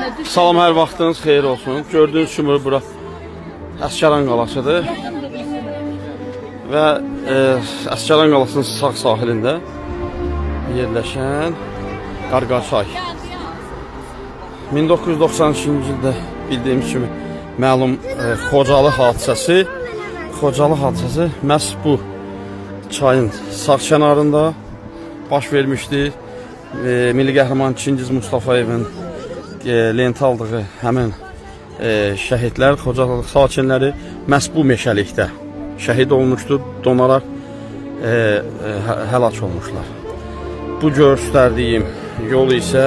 Salam, hər vaxtınız xeyir olsun. Gördüğünüz kimi bura Əsgəran qalasıdır. Və Əsgəran qalasının sağ sahilində yerləşən Qarqarçay. 1992-ci ildə bildiyimiz kimi məlum Xocalı hadisəsi məhz bu çayın sağ kənarında baş vermişdi. Milli qəhrəman Çingiz Mustafayevin lent aldığı həmin şəhidlər, Xocalıq sakinləri məhz bu meşəlikdə şəhid olmuşdur, donaraq həlak olmuşlar. Bu göstərdiyim yol isə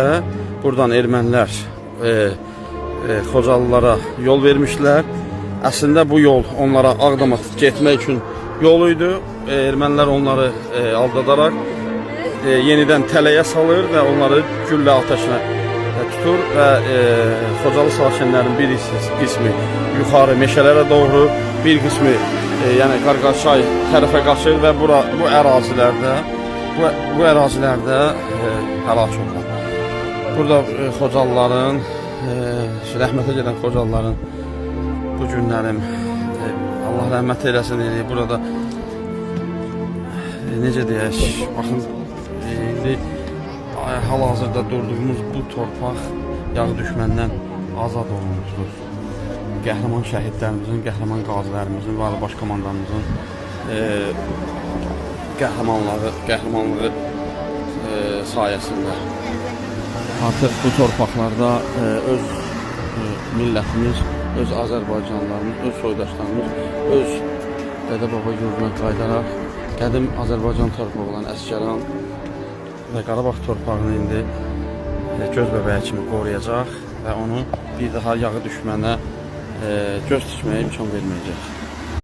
buradan ermənilər Xocalılara yol vermişlər. Əslində bu yol onlara Ağdama getmək üçün yol idi. Ermənilər onları aldadaraq yenidən tələyə salır və onları güllə ateşinə tutur və Xocalı sakinlərin bir qismi yuxarı meşələrə doğru, bir qismi yəni Qarqarçay tərəfə qaçır və bu ərazilərdə həlak olurlar. Burada Xocalıların, rəhmətə gedən Xocalıların bu günlərim Allah rəhmət eləsin deyir. Burada necə deyək, baxın, indi hal-hazırda durduğumuz bu torpaq yağ düşməndən azad olunmuşdur. Qəhrəman şəhidlərimizin, qəhrəman qazilərimizin və baş komandanımızın qəhrəmanlığı sayəsində artıq bu torpaqlarda öz millətimiz, öz Azərbaycanlılarımız, öz soydaşlarımız, öz dədə-baba yurduna qayıdaraq qədim Azərbaycan torpağı olan Əsgəran və Qarabağ torpağını indi göz bəbəyi kimi qoruyacaq və onu bir daha yağı düşmənə göz tikməyə imkan verməyəcək.